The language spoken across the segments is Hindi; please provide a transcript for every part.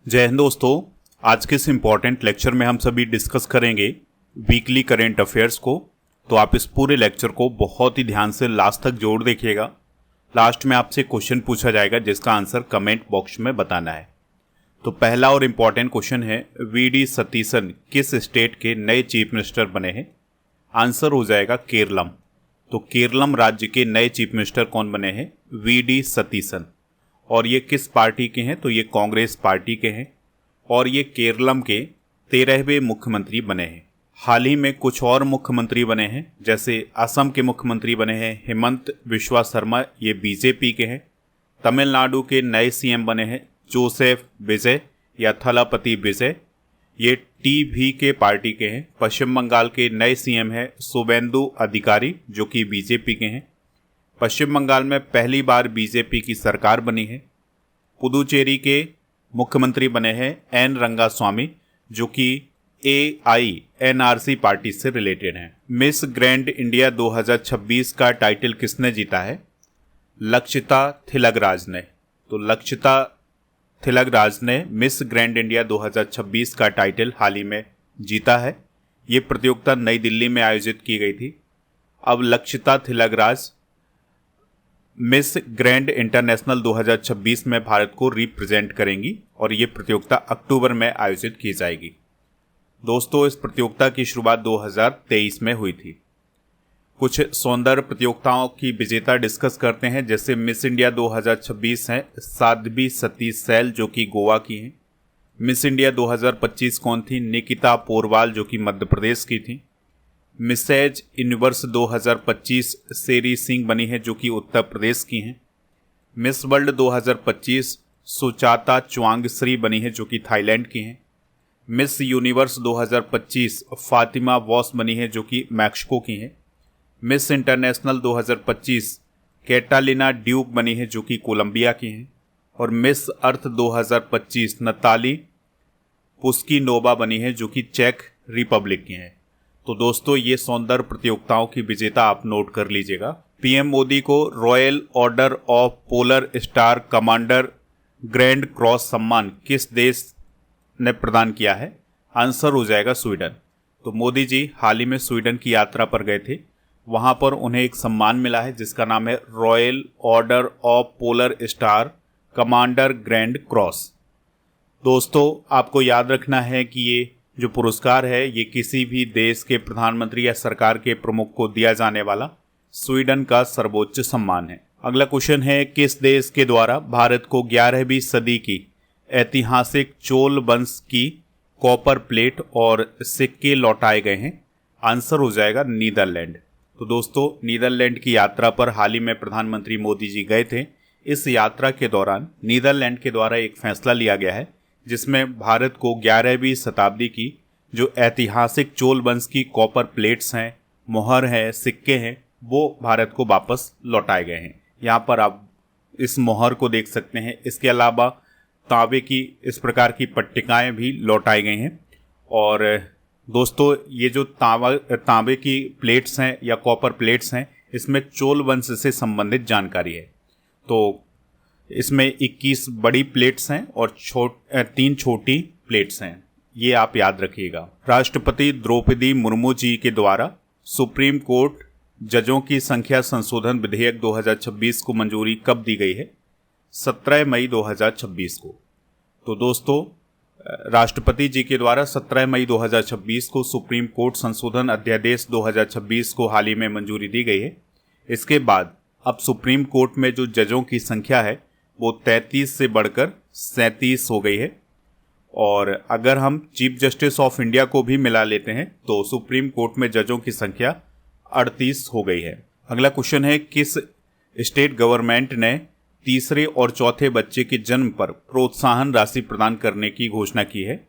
जय हिंद दोस्तों। आज के इस इम्पॉर्टेंट लेक्चर में हम सभी डिस्कस करेंगे वीकली करेंट अफेयर्स को। तो आप इस पूरे लेक्चर को बहुत ही ध्यान से लास्ट तक जोड़ देखिएगा। लास्ट में आपसे क्वेश्चन पूछा जाएगा जिसका आंसर कमेंट बॉक्स में बताना है। तो पहला और इम्पॉर्टेंट क्वेश्चन है, वी.डी. सतीशन किस स्टेट के नए चीफ मिनिस्टर बने हैं? आंसर हो जाएगा केरलम। तो केरलम राज्य के नए चीफ मिनिस्टर कौन बने हैं? वी.डी. सतीशन। और ये किस पार्टी के हैं? तो ये कांग्रेस पार्टी के हैं और ये केरलम के 13वें मुख्यमंत्री बने हैं। हाल ही में कुछ और मुख्यमंत्री बने हैं, जैसे असम के मुख्यमंत्री बने हैं हेमंत बिस्वा शर्मा, ये बीजेपी के हैं। तमिलनाडु के नए सीएम बने हैं जोसेफ विजय या थलापति विजय, ये टी.वी.के पार्टी के हैं। पश्चिम बंगाल के नए सीएम हैं शुभेंदु अधिकारी, जो कि बीजेपी के हैं। पश्चिम बंगाल में पहली बार बीजेपी की सरकार बनी है। पुदुचेरी के मुख्यमंत्री बने हैं एन रंगास्वामी, जो कि AINRC पार्टी से रिलेटेड हैं। मिस ग्रैंड इंडिया 2026 का टाइटल किसने जीता है? लक्षिता थिलगराज ने। तो लक्षिता थिलगराज ने मिस ग्रैंड इंडिया 2026 का टाइटल हाल ही में जीता है। ये प्रतियोगिता नई दिल्ली में आयोजित की गई थी। अब लक्षिता थिलगराज मिस ग्रैंड इंटरनेशनल 2026 में भारत को रिप्रेजेंट करेंगी और ये प्रतियोगिता अक्टूबर में आयोजित की जाएगी। दोस्तों, इस प्रतियोगिता की शुरुआत 2023 में हुई थी। कुछ सौंदर्य प्रतियोगिताओं की विजेता डिस्कस करते हैं, जैसे मिस इंडिया 2026 हैं साध्वी सतीश सैल, जो कि गोवा की हैं। मिस इंडिया 2025 कौन थी? निकिता पोरवाल, जो कि मध्य प्रदेश की थी। मिसेज यूनिवर्स 2025 सेरी सिंह बनी है, जो कि उत्तर प्रदेश की हैं। मिस वर्ल्ड 2025 सुचाता च्वांगश्री बनी है, जो कि थाईलैंड की हैं। मिस यूनिवर्स 2025 फातिमा वॉस बनी है, जो कि मैक्सिको की हैं। मिस इंटरनेशनल 2025 कैटालिना ड्यूक बनी है, जो कि कोलंबिया की हैं। और मिस अर्थ 2025 नताली पुस्किनोवा बनी है, जो कि चेक रिपब्लिक की हैं। तो दोस्तों, ये सौंदर्य प्रतियोगिताओं की विजेता आप नोट कर लीजिएगा। पीएम मोदी को royal order of polar star commander grand cross सम्मान किस देश ने प्रदान किया है? आंसर हो जाएगा स्वीडन। तो मोदी जी हाल ही में स्वीडन की यात्रा पर गए थे। वहां पर उन्हें एक सम्मान मिला है जिसका नाम है royal order of polar star commander grand cross. दोस्तों, आपको याद रखना है कि ये जो पुरस्कार है ये किसी भी देश के प्रधानमंत्री या सरकार के प्रमुख को दिया जाने वाला स्वीडन का सर्वोच्च सम्मान है। अगला क्वेश्चन है, किस देश के द्वारा भारत को 11वीं सदी की ऐतिहासिक चोल वंश की कॉपर प्लेट और सिक्के लौटाए गए हैं? आंसर हो जाएगा नीदरलैंड। तो दोस्तों, नीदरलैंड की यात्रा पर हाल ही में प्रधानमंत्री मोदी जी गए थे। इस यात्रा के दौरान नीदरलैंड के द्वारा एक फैसला लिया गया है जिसमें भारत को 11वीं शताब्दी की जो ऐतिहासिक चोल वंश की कॉपर प्लेट्स हैं, मोहर है, सिक्के हैं, वो भारत को वापस लौटाए गए हैं। यहाँ पर आप इस मोहर को देख सकते हैं। इसके अलावा तांबे की इस प्रकार की पट्टिकाएं भी लौटाई गई हैं। और दोस्तों, ये जो तांबे की प्लेट्स हैं या कॉपर प्लेट्स हैं, इसमें चोल वंश से संबंधित जानकारी है। तो इसमें 21 बड़ी प्लेट्स हैं और 3 छोटी प्लेट्स हैं, ये आप याद रखिएगा। राष्ट्रपति द्रौपदी मुर्मू जी के द्वारा सुप्रीम कोर्ट जजों की संख्या संशोधन विधेयक 2026 को मंजूरी कब दी गई है? 17 मई 2026 को। तो दोस्तों, राष्ट्रपति जी के द्वारा 17 मई 2026 को सुप्रीम कोर्ट संशोधन अध्यादेश 2026 को हाल ही में मंजूरी दी गई है। इसके बाद अब सुप्रीम कोर्ट में जो जजों की संख्या है वो 33 से बढ़कर 37 हो गई है। और अगर हम चीफ जस्टिस ऑफ इंडिया को भी मिला लेते हैं तो सुप्रीम कोर्ट में जजों की संख्या 38 हो गई है। अगला क्वेश्चन है, किस स्टेट गवर्नमेंट ने तीसरे और चौथे बच्चे के जन्म पर प्रोत्साहन राशि प्रदान करने की घोषणा की है?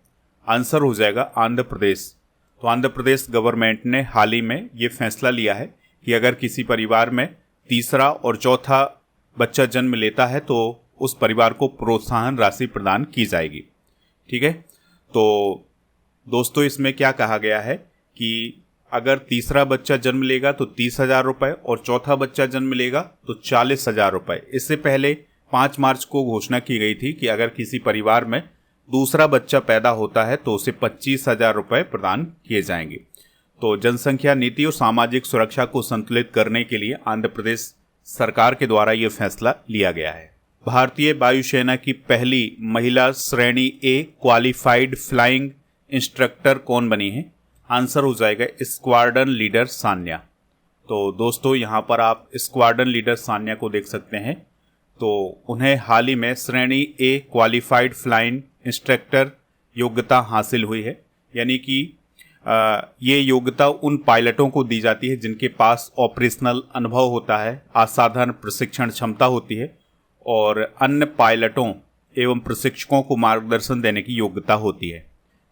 आंसर हो जाएगा आंध्र प्रदेश। तो आंध्र प्रदेश गवर्नमेंट ने हाल ही में ये फैसला लिया है कि अगर किसी परिवार में तीसरा और चौथा बच्चा जन्म लेता है तो उस परिवार को प्रोत्साहन राशि प्रदान की जाएगी। ठीक है। तो दोस्तों, इसमें क्या कहा गया है कि अगर तीसरा बच्चा जन्म लेगा तो 30,000 रुपये और चौथा बच्चा जन्म लेगा तो 40,000 रुपये। इससे पहले 5 मार्च को घोषणा की गई थी कि अगर किसी परिवार में दूसरा बच्चा पैदा होता है तो उसे 25,000 रुपये प्रदान किए जाएंगे। तो जनसंख्या नीति और सामाजिक सुरक्षा को संतुलित करने के लिए आंध्र प्रदेश सरकार के द्वारा ये फैसला लिया गया है। भारतीय वायुसेना की पहली महिला श्रेणी ए क्वालिफाइड फ्लाइंग इंस्ट्रक्टर कौन बनी है? आंसर हो जाएगा स्क्वाड्रन लीडर सान्या। तो दोस्तों यहाँ पर आप स्क्वाड्रन लीडर सान्या को देख सकते हैं। तो उन्हें हाल ही में श्रेणी ए क्वालिफाइड फ्लाइंग इंस्ट्रक्टर योग्यता हासिल हुई है। यानी कि ये योग्यता उन पायलटों को दी जाती है जिनके पास ऑपरेशनल अनुभव होता है, असाधारण प्रशिक्षण क्षमता होती है और अन्य पायलटों एवं प्रशिक्षकों को मार्गदर्शन देने की योग्यता होती है।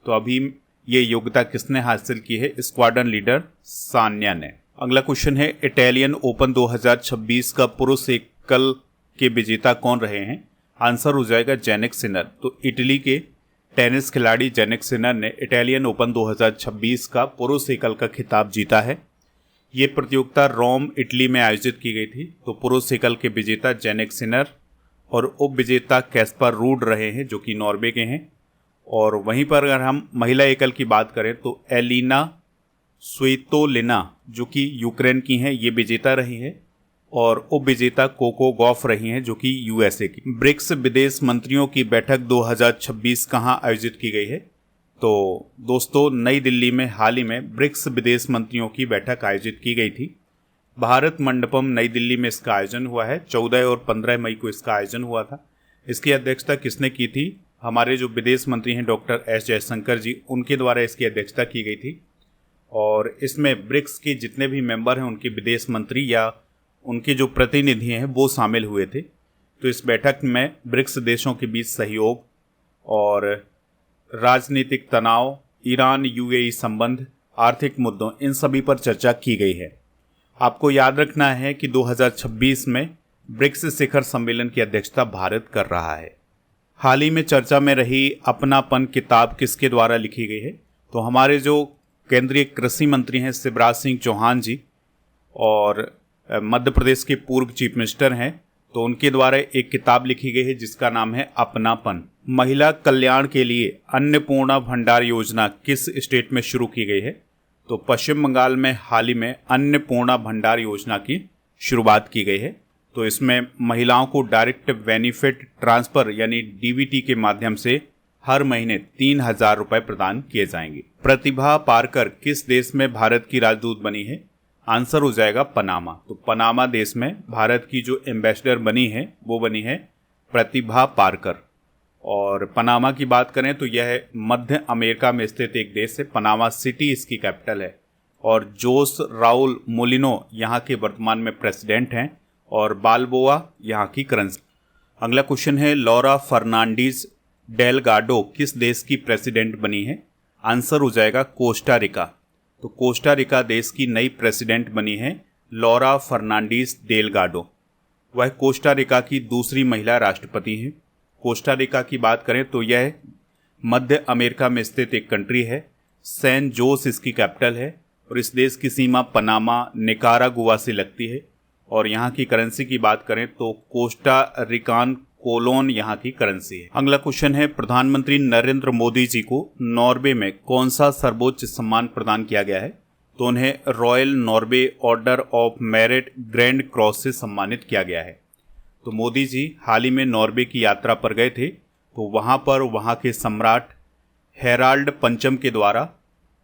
तो अभी ये योग्यता किसने हासिल की है? स्क्वाड्रन लीडर सान्या ने। अगला क्वेश्चन है, इटालियन ओपन 2026 का पुरुष एकल के विजेता कौन रहे हैं? आंसर हो जाएगा जेनिक सिनर। तो इटली के टेनिस खिलाड़ी जेनिक सिनर ने इटालियन ओपन 2026 का पुरुष एकल का खिताब जीता है। ये प्रतियोगिता रोम इटली में आयोजित की गई थी। तो पुरुष एकल के विजेता जेनिक सिनर और उप विजेता कैस्पर रूड रहे हैं जो कि नॉर्वे के हैं। और वहीं पर अगर हम महिला एकल की बात करें तो एलिना स्वितोलिना जो कि यूक्रेन की हैं, ये विजेता रही है और उप विजेता कोको गॉफ रही हैं जो कि यूएसए की। ब्रिक्स विदेश मंत्रियों की बैठक 2026 कहां आयोजित की गई है? तो दोस्तों नई दिल्ली में हाल ही में ब्रिक्स विदेश मंत्रियों की बैठक आयोजित की गई थी। भारत मंडपम नई दिल्ली में इसका आयोजन हुआ है। 14 और 15 मई को इसका आयोजन हुआ था। इसकी अध्यक्षता किसने की थी? हमारे जो विदेश मंत्री हैं डॉक्टर एस जयशंकर जी, उनके द्वारा इसकी अध्यक्षता की गई थी। और इसमें ब्रिक्स के जितने भी मेंबर हैं उनके विदेश मंत्री या उनके जो प्रतिनिधि हैं वो शामिल हुए थे। तो इस बैठक में ब्रिक्स देशों के बीच सहयोग और राजनीतिक तनाव, ईरान यूएई संबंध, आर्थिक मुद्दों, इन सभी पर चर्चा की गई है। आपको याद रखना है कि 2026 में ब्रिक्स शिखर सम्मेलन की अध्यक्षता भारत कर रहा है। हाल ही में चर्चा में रही अपनापन किताब किसके द्वारा लिखी गई है? तो हमारे जो केंद्रीय कृषि मंत्री हैं शिवराज सिंह चौहान जी और मध्य प्रदेश के पूर्व चीफ मिनिस्टर हैं, तो उनके द्वारा एक किताब लिखी गई है जिसका नाम है अपनापन। महिला कल्याण के लिए अन्नपूर्णा भंडार योजना किस स्टेट में शुरू की गई है? तो पश्चिम बंगाल में हाल ही में अन्नपूर्णा भंडार योजना की शुरुआत की गई है। तो इसमें महिलाओं को डायरेक्ट बेनिफिट ट्रांसफर यानी डीबीटी के माध्यम से हर महीने 3,000 रुपये प्रदान किए जाएंगे। प्रतिभा पारकर किस देश में भारत की राजदूत बनी है? आंसर हो जाएगा पनामा। तो पनामा देश में भारत की जो एम्बेसडर बनी है वो बनी है प्रतिभा पारकर। और पनामा की बात करें तो यह मध्य अमेरिका में स्थित एक देश है। पनामा सिटी इसकी कैपिटल है और जोस राउल मोलिनो यहाँ के वर्तमान में प्रेसिडेंट हैं और बालबोआ यहाँ की करेंसी। अगला क्वेश्चन है, लॉरा फर्नांडीज डेलगाडो किस देश की प्रेसिडेंट बनी है? आंसर हो जाएगा कोस्टा रिका। तो कोस्टा रिका देश की नई प्रेसिडेंट बनी है लॉरा फर्नांडीज डेलगाडो। वह कोस्टा रिका की दूसरी महिला राष्ट्रपति हैं। कोस्टा रिका की बात करें तो यह मध्य अमेरिका में स्थित एक कंट्री है। सैन जोस इसकी कैपिटल है और इस देश की सीमा पनामा, निकारागुआ से लगती है। और यहाँ की करेंसी की बात करें तो कोस्टा रिकान कोलोन यहाँ की करेंसी है। अगला क्वेश्चन है, प्रधानमंत्री नरेंद्र मोदी जी को नॉर्वे में कौन सा सर्वोच्च सम्मान प्रदान किया गया है? तो उन्हें royal Norway order of merit grand cross से सम्मानित किया गया है। तो मोदी जी हाल ही में नॉर्वे की यात्रा पर गए थे। तो वहाँ पर वहाँ के सम्राट हेराल्ड पंचम के द्वारा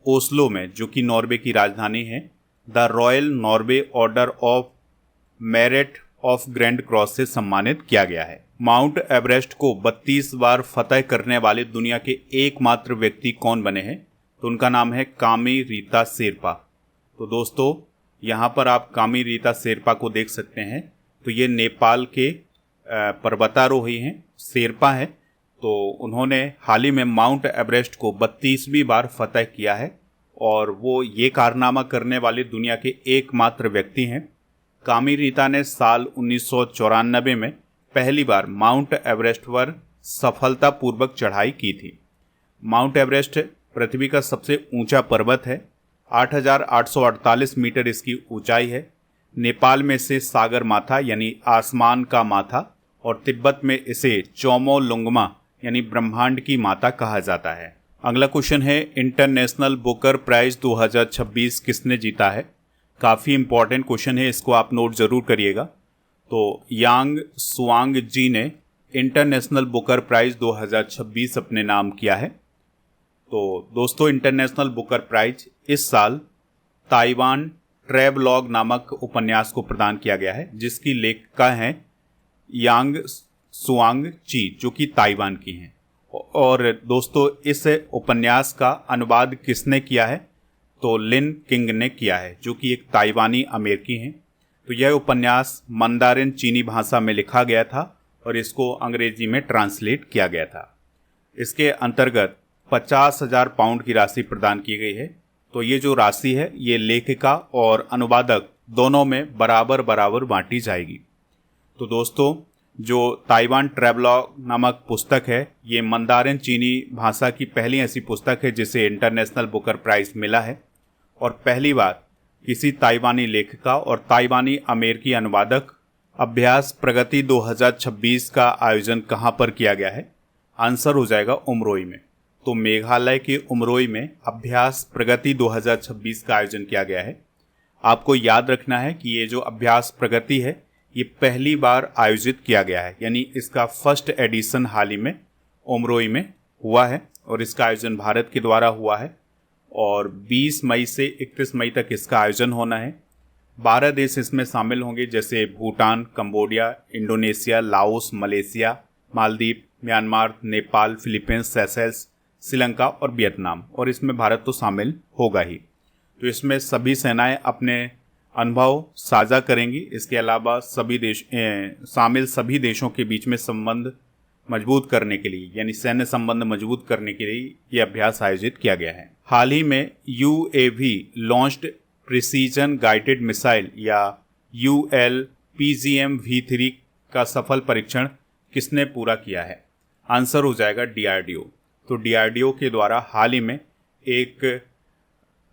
ओस्लो में, जो कि नॉर्वे की राजधानी है, the royal Norway order of merit of grand cross से सम्मानित किया गया है। माउंट एवरेस्ट को 32 बार फतह करने वाले दुनिया के एकमात्र व्यक्ति कौन बने हैं? तो उनका नाम है कामी रीता शेरपा। तो दोस्तों यहाँ पर आप कामी रीता शेरपा को देख सकते हैं। तो ये नेपाल के पर्वतारोही हैं, शेरपा हैं। तो उन्होंने हाल ही में माउंट एवरेस्ट को 32वीं बार फतह किया है और वो ये कारनामा करने वाले दुनिया के एकमात्र व्यक्ति हैं। कामी रीता ने साल 1994 में पहली बार माउंट एवरेस्ट पर सफलतापूर्वक चढ़ाई की थी। माउंट एवरेस्ट पृथ्वी का सबसे ऊंचा पर्वत है। 8,848 मीटर इसकी ऊंचाई है। नेपाल में इसे सागर माथा यानी आसमान का माथा और तिब्बत में इसे चोमोलुंगमा यानी ब्रह्मांड की माता कहा जाता है। अगला क्वेश्चन है इंटरनेशनल बुकर प्राइज 2026 किसने जीता है। काफ़ी इंपॉर्टेंट क्वेश्चन है, इसको आप नोट जरूर करिएगा। तो यांग सुआंग जी ने इंटरनेशनल बुकर प्राइज 2026 अपने नाम किया है। तो दोस्तों, इंटरनेशनल बुकर प्राइज इस साल ताइवान ट्रैवलॉग नामक उपन्यास को प्रदान किया गया है, जिसकी लेखिका हैं यांग सुआंग ची, जो कि ताइवान की हैं। और दोस्तों, इस उपन्यास का अनुवाद किसने किया है? तो लिन किंग ने किया है, जो कि एक ताइवानी अमेरिकी हैं। तो यह उपन्यास मंदारिन चीनी भाषा में लिखा गया था और इसको अंग्रेजी में ट्रांसलेट किया गया था। इसके अंतर्गत 50,000 पाउंड की राशि प्रदान की गई है। तो ये जो राशि है ये लेखिका और अनुवादक दोनों में बराबर बराबर बांटी जाएगी। तो दोस्तों, जो ताइवान ट्रैवलॉग नामक पुस्तक है, ये मंदारिन चीनी भाषा की पहली ऐसी पुस्तक है जिसे इंटरनेशनल बुकर प्राइज मिला है। और पहली बार किसी ताइवानी लेखिका और ताइवानी अमेरिकी अनुवादक अभ्यास प्रगति 2026 का आयोजन कहाँ पर किया गया है? आंसर हो जाएगा उमरोई में। तो मेघालय के उमरोई में अभ्यास प्रगति 2026 का आयोजन किया गया है। आपको याद रखना है कि ये जो अभ्यास प्रगति है ये पहली बार आयोजित किया गया है, यानी इसका फर्स्ट एडिशन हाल ही में उमरोई में हुआ है और इसका आयोजन भारत के द्वारा हुआ है और 20 मई से 31 मई तक इसका आयोजन होना है। 12 देश इसमें शामिल होंगे, जैसे Bhutan, Cambodia, Indonesia, Laos, Malaysia, Maldives, Myanmar, Nepal, Philippines, Seychelles, Sri Lanka और वियतनाम। और इसमें भारत तो शामिल होगा ही। तो इसमें सभी सेनाएं अपने अनुभव साझा करेंगी। इसके अलावा शामिल सभी देशों के बीच में संबंध मजबूत करने के लिए, यानी सैन्य संबंध मजबूत करने के लिए ये अभ्यास आयोजित किया गया है। हाल ही में UAV launched precision guided missile या ULPGM-V3 का सफल परीक्षण किसने पूरा किया है? आंसर हो जाएगा DRDO। तो DRDO के द्वारा हाल ही में एक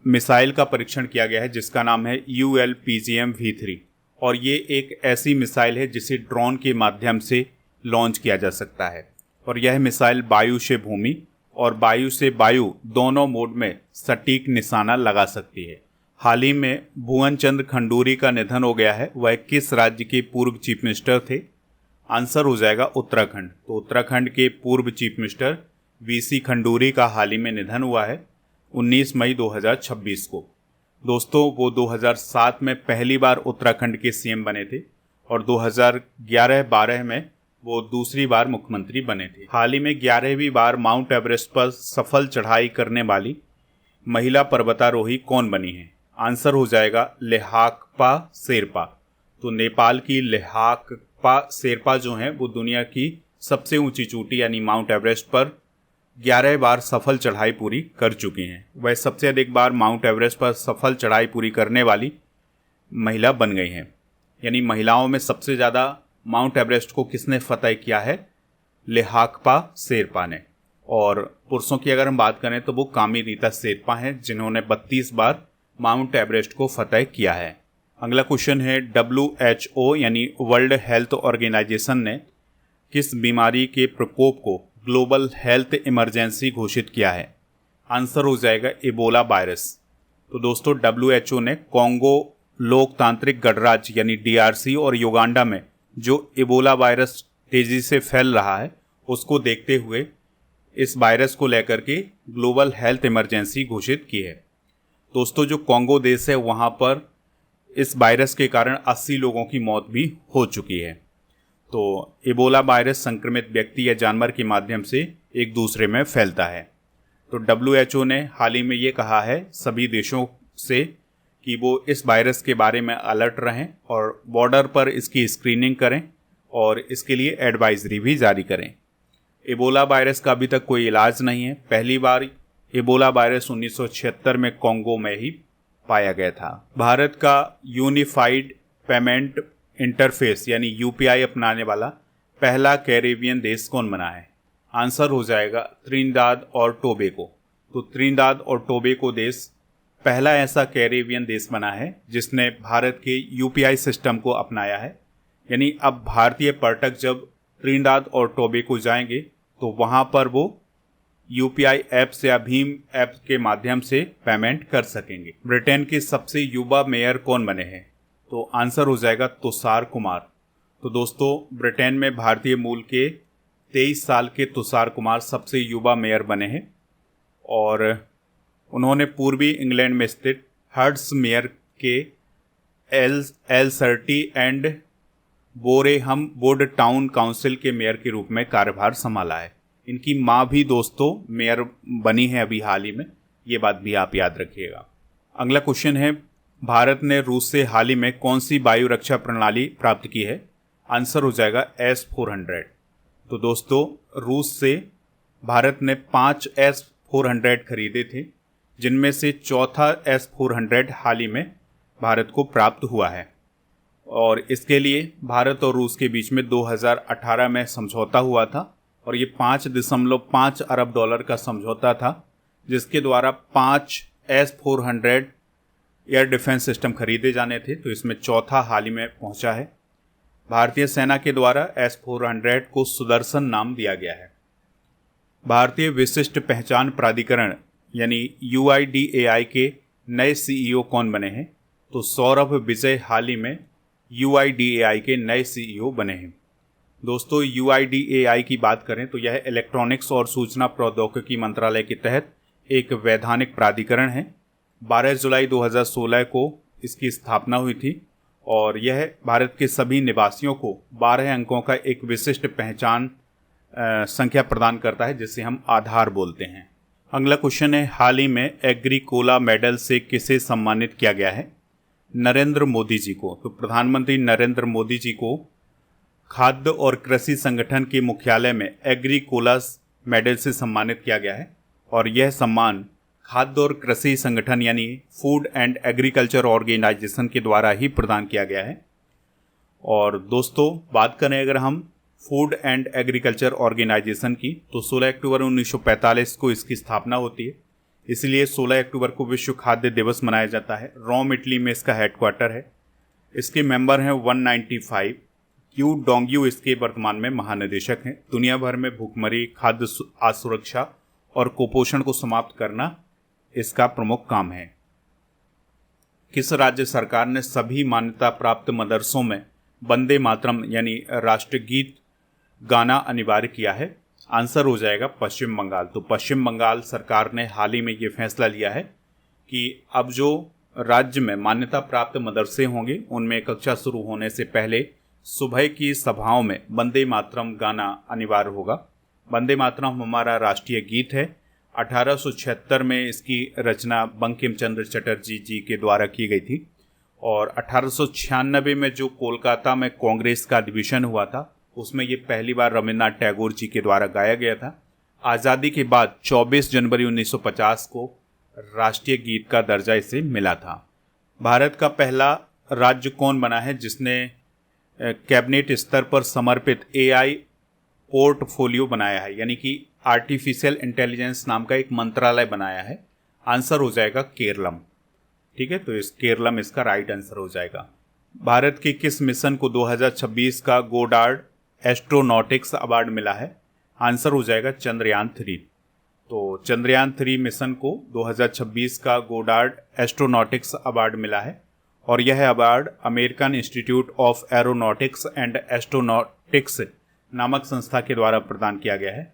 मिसाइल का परीक्षण किया गया है जिसका नाम है ULPGM-V3 और ये एक ऐसी मिसाइल है जिसे ड्रोन के माध्यम से लॉन्च किया जा सकता है और यह मिसाइल वायु से भूमि और वायु से वायु दोनों मोड में सटीक निशाना लगा सकती है। हाल ही में भुवन चंद्र खंडूरी का निधन हो गया है। वह किस राज्य के पूर्व चीफ मिनिस्टर थे? आंसर हो जाएगा उत्तराखंड। तो उत्तराखंड के पूर्व चीफ मिनिस्टर VC खंडूरी का हाल ही में निधन हुआ है 19 मई 2026 को। दोस्तों, वो 2007 में पहली बार उत्तराखंड के CM बने थे और 2011-12 में वो दूसरी बार मुख्यमंत्री बने थे। हाल ही में 11वीं बार माउंट एवरेस्ट पर सफल चढ़ाई करने वाली महिला पर्वतारोही कौन बनी है? आंसर हो जाएगा लेहाकपा शेरपा। तो नेपाल की लेहाकपा शेरपा जो हैं वो दुनिया की सबसे ऊंची चोटी यानी माउंट एवरेस्ट पर 11 बार सफल चढ़ाई पूरी कर चुकी हैं। वह सबसे अधिक बार माउंट एवरेस्ट पर सफल चढ़ाई पूरी करने वाली महिला बन गई हैं। यानी महिलाओं में सबसे ज़्यादा माउंट एवरेस्ट को किसने फतह किया है? लेहाकपा शेरपा ने। और पुरुषों की अगर हम बात करें तो वो कामी रीता शेरपा हैं जिन्होंने 32 बार माउंट एवरेस्ट को फतह किया है। अगला क्वेश्चन है WHO यानी वर्ल्ड हेल्थ ऑर्गेनाइजेशन ने किस बीमारी के प्रकोप को ग्लोबल हेल्थ इमरजेंसी घोषित किया है? आंसर हो जाएगा इबोला वायरस। तो दोस्तों, WHO ने कॉन्गो लोकतांत्रिक गणराज्य यानी DRC और युगांडा में जो इबोला वायरस तेजी से फैल रहा है उसको देखते हुए इस वायरस को लेकर के ग्लोबल हेल्थ इमरजेंसी घोषित की है। दोस्तों, जो कॉन्गो देश है वहाँ पर इस वायरस के कारण 80 लोगों की मौत भी हो चुकी है। तो इबोला वायरस संक्रमित व्यक्ति या जानवर के माध्यम से एक दूसरे में फैलता है। तो WHO ने हाल ही में ये कहा है सभी देशों से कि वो इस वायरस के बारे में अलर्ट रहें और बॉर्डर पर इसकी स्क्रीनिंग करें और इसके लिए एडवाइजरी भी जारी करें। इबोला वायरस का अभी तक कोई इलाज नहीं है। पहली बार इबोला वायरस 1976 में कॉन्गो में ही पाया गया था। भारत का यूनिफाइड पेमेंट इंटरफेस यानी UPI अपनाने वाला पहला कैरेबियन देश कौन बना है? आंसर हो जाएगा त्रिनिदाद और टोबैगो। तो त्रिनिदाद और टोबैगो देश पहला ऐसा कैरेबियन देश बना है जिसने भारत के UPI सिस्टम को अपनाया है। यानी अब भारतीय पर्यटक जब त्रिनिदाद और टोबैगो जाएंगे तो वहाँ पर वो यूपीआई ऐप्स या भीम ऐप के माध्यम से पेमेंट कर सकेंगे। ब्रिटेन के सबसे युवा मेयर कौन बने हैं? तो आंसर हो जाएगा तुषार कुमार। तो दोस्तों, ब्रिटेन में भारतीय मूल के 23 साल के तुषार कुमार सबसे युवा मेयर बने हैं और उन्होंने पूर्वी इंग्लैंड में स्थित हर्ट्समेयर के एलसर्टी एंड बोरेहम वुड टाउन काउंसिल के मेयर के रूप में कार्यभार संभाला है। इनकी मां भी दोस्तों मेयर बनी है अभी हाल ही में, ये बात भी आप याद रखिएगा। अगला क्वेश्चन है, भारत ने रूस से हाल ही में कौन सी वायु रक्षा प्रणाली प्राप्त की है? आंसर हो जाएगा S-400। तो दोस्तों, रूस से भारत ने 5 S-400 खरीदे थे, जिनमें से चौथा S-400 हाल ही में भारत को प्राप्त हुआ है और इसके लिए भारत और रूस के बीच में 2018 में समझौता हुआ था और ये $5.5 अरब का समझौता था, जिसके द्वारा 5 S-400 एयर डिफेंस सिस्टम खरीदे जाने थे। तो इसमें चौथा हाल ही में पहुंचा है। भारतीय सेना के द्वारा S-400 को सुदर्शन नाम दिया गया है। भारतीय विशिष्ट पहचान प्राधिकरण यानी UIDAI के नए CEO कौन बने हैं? तो सौरभ विजय हाल ही में UIDAI के नए CEO बने हैं। दोस्तों, UIDAI की बात करें तो यह इलेक्ट्रॉनिक्स और सूचना प्रौद्योगिकी मंत्रालय के तहत एक वैधानिक प्राधिकरण है। 12 जुलाई 2016 को इसकी स्थापना हुई थी और यह भारत के सभी निवासियों को 12 अंकों का एक विशिष्ट पहचान संख्या प्रदान करता है, जिसे हम आधार बोलते हैं। अगला क्वेश्चन है, हाल ही में एग्रीकोला मेडल से किसे सम्मानित किया गया है? नरेंद्र मोदी जी को। तो प्रधानमंत्री नरेंद्र मोदी जी को खाद्य और कृषि संगठन के मुख्यालय में एग्रीकोला मेडल से सम्मानित किया गया है और यह सम्मान खाद्य और कृषि संगठन यानी फूड एंड एग्रीकल्चर ऑर्गेनाइजेशन के द्वारा ही प्रदान किया गया है। और दोस्तों, बात करें अगर हम फूड एंड एग्रीकल्चर ऑर्गेनाइजेशन की, तो 16 अक्टूबर 1945 को इसकी स्थापना होती है, इसलिए 16 अक्टूबर को विश्व खाद्य दिवस मनाया जाता है। रोम इटली में इसका हेडक्वार्टर है। इसके मेंबर हैं 195। क्यू डोंग्यू इसके वर्तमान में महानिदेशक हैं। दुनिया भर में भूखमरी, खाद्य असुरक्षा और कुपोषण को समाप्त करना इसका प्रमुख काम है। किस राज्य सरकार ने सभी मान्यता प्राप्त मदरसों में वंदे मातरम यानी राष्ट्रगीत गाना अनिवार्य किया है? आंसर हो जाएगा पश्चिम बंगाल। तो पश्चिम बंगाल सरकार ने हाल ही में ये फैसला लिया है कि अब जो राज्य में मान्यता प्राप्त मदरसे होंगे उनमें कक्षा शुरू होने से पहले सुबह की सभाओं में वंदे मातरम गाना अनिवार्य होगा। वंदे मातरम हमारा राष्ट्रीय गीत है। 1876 में इसकी रचना बंकिम चंद्र चटर्जी जी के द्वारा की गई थी और 1896 में जो कोलकाता में कांग्रेस का अधिवेशन हुआ था उसमें ये पहली बार रविन्द्रनाथ टैगोर जी के द्वारा गाया गया था। आज़ादी के बाद 24 जनवरी 1950 को राष्ट्रीय गीत का दर्जा इसे मिला था। भारत का पहला राज्य कौन बना है जिसने कैबिनेट स्तर पर समर्पित AI पोर्टफोलियो बनाया है, यानी कि आर्टिफिशियल इंटेलिजेंस नाम का एक मंत्रालय बनाया है? आंसर हो जाएगा केरलम। ठीक है, तो इस केरलम इसका राइट आंसर हो जाएगा। भारत के किस मिशन को 2026 का गोडार्ड एस्ट्रोनॉटिक्स अवार्ड मिला है? आंसर हो जाएगा चंद्रयान 3। तो चंद्रयान 3 मिशन को 2026 का गोडार्ड एस्ट्रोनॉटिक्स अवार्ड मिला है और यह award American institute of aeronautics and astronautics नामक संस्था के द्वारा प्रदान किया गया है।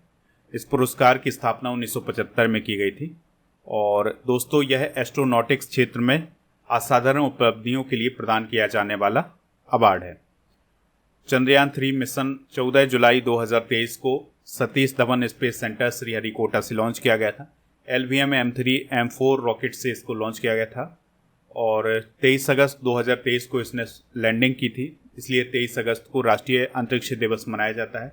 इस पुरस्कार की स्थापना 1975 में की गई थी और दोस्तों यह एस्ट्रोनॉटिक्स क्षेत्र में असाधारण उपलब्धियों के लिए प्रदान किया जाने वाला अवार्ड है। चंद्रयान 3 मिशन 14 जुलाई 2023 को सतीश धवन स्पेस सेंटर श्रीहरिकोटा से लॉन्च किया गया था। LVM M3 M4 रॉकेट से इसको लॉन्च किया गया था और 23 अगस्त 2023 को इसने लैंडिंग की थी, इसलिए 23 अगस्त को राष्ट्रीय अंतरिक्ष दिवस मनाया जाता है।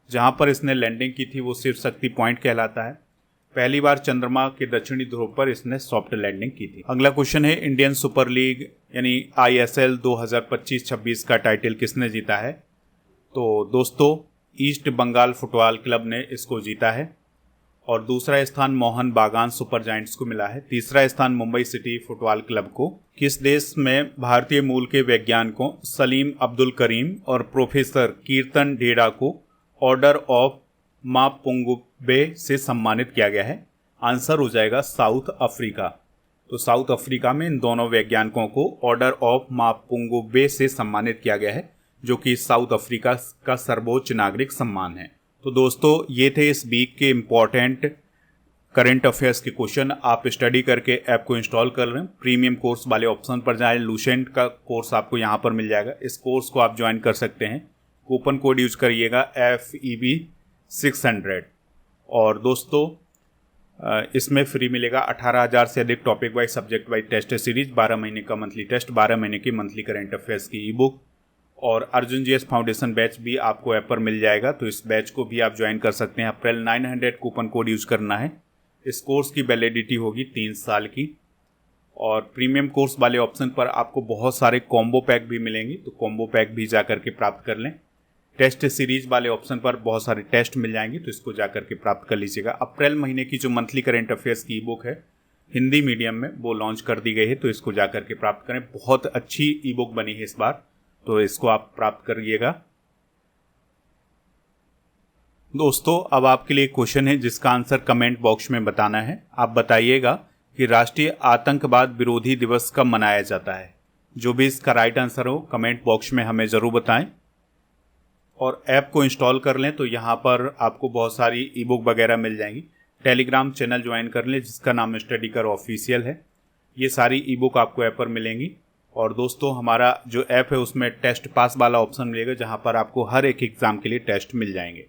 जहां पर इसने लैंडिंग की थी वो शिव शक्ति पॉइंट कहलाता है। पहली बार चंद्रमा के दक्षिणी ध्रुव पर इसने सॉफ्ट लैंडिंग की थी। अगला क्वेश्चन है, इंडियन सुपर लीग यानी ISL 2025-26 का टाइटल किसने जीता है? तो दोस्तों ईस्ट बंगाल फुटबॉल क्लब ने इसको जीता है और दूसरा स्थान मोहन बागान सुपर जायंट्स को मिला है। तीसरा स्थान मुंबई सिटी फुटबॉल क्लब को। किस देश में भारतीय मूल के वैज्ञानिकों सलीम अब्दुल करीम और प्रोफेसर कीर्तन ढेड़ा को ऑर्डर ऑफ मापुंगबे से सम्मानित किया गया है? आंसर हो जाएगा साउथ अफ्रीका। तो साउथ अफ्रीका में इन दोनों वैज्ञानिकों को ऑर्डर ऑफ मापुंगबे से सम्मानित किया गया है, जो कि साउथ अफ्रीका का सर्वोच्च नागरिक सम्मान है। तो दोस्तों, ये थे इस वीक के इम्पॉर्टेंट करंट अफेयर्स के क्वेश्चन। आप स्टडी करके ऐप को इंस्टॉल कर लें, प्रीमियम कोर्स वाले ऑप्शन पर जाएं, लूसेंट का कोर्स आपको यहाँ पर मिल जाएगा। इस कोर्स को आप ज्वाइन कर सकते हैं। कूपन कोड यूज करिएगा FEB600। और दोस्तों, इसमें फ्री मिलेगा 18,000 से अधिक topic wise subject wise test series, 12 महीने का मंथली टेस्ट, 12 महीने की मंथली करंट अफेयर्स की ई बुक, और अर्जुन जीएस फाउंडेशन बैच भी आपको ऐप पर मिल जाएगा। तो इस बैच को भी आप ज्वाइन कर सकते हैं। अप्रैल 900 कूपन कोड यूज करना है। इस कोर्स की वैलिडिटी होगी 3 साल की। और प्रीमियम कोर्स वाले ऑप्शन पर आपको बहुत सारे कॉम्बो पैक भी मिलेंगे, तो कॉम्बो पैक भी जा करके प्राप्त कर लें। टेस्ट सीरीज वाले ऑप्शन पर बहुत सारे टेस्ट मिल जाएंगे, तो इसको जा करके प्राप्त कर लीजिएगा। अप्रैल महीने की जो मंथली करंट अफेयर्स की ई बुक है हिंदी मीडियम में, वो लॉन्च कर दी गई है, तो इसको जा करके प्राप्त करें। बहुत अच्छी ई बुक बनी है इस बार, तो इसको आप प्राप्त करिएगा। दोस्तों, अब आपके लिए क्वेश्चन है जिसका आंसर कमेंट बॉक्स में बताना है। आप बताइएगा कि राष्ट्रीय आतंकवाद विरोधी दिवस कब मनाया जाता है। जो भी इसका राइट आंसर हो कमेंट बॉक्स में हमें ज़रूर बताएं। और ऐप को इंस्टॉल कर लें, तो यहाँ पर आपको बहुत सारी ई बुक वगैरह मिल जाएंगी। टेलीग्राम चैनल ज्वाइन कर लें जिसका नाम स्टडी कर ऑफिशियल है। ये सारी ई बुक आपको ऐप पर मिलेंगी। और दोस्तों, हमारा जो ऐप है उसमें टेस्ट पास वाला ऑप्शन मिलेगा, जहाँ पर आपको हर एक एग्ज़ाम के लिए टेस्ट मिल जाएंगे।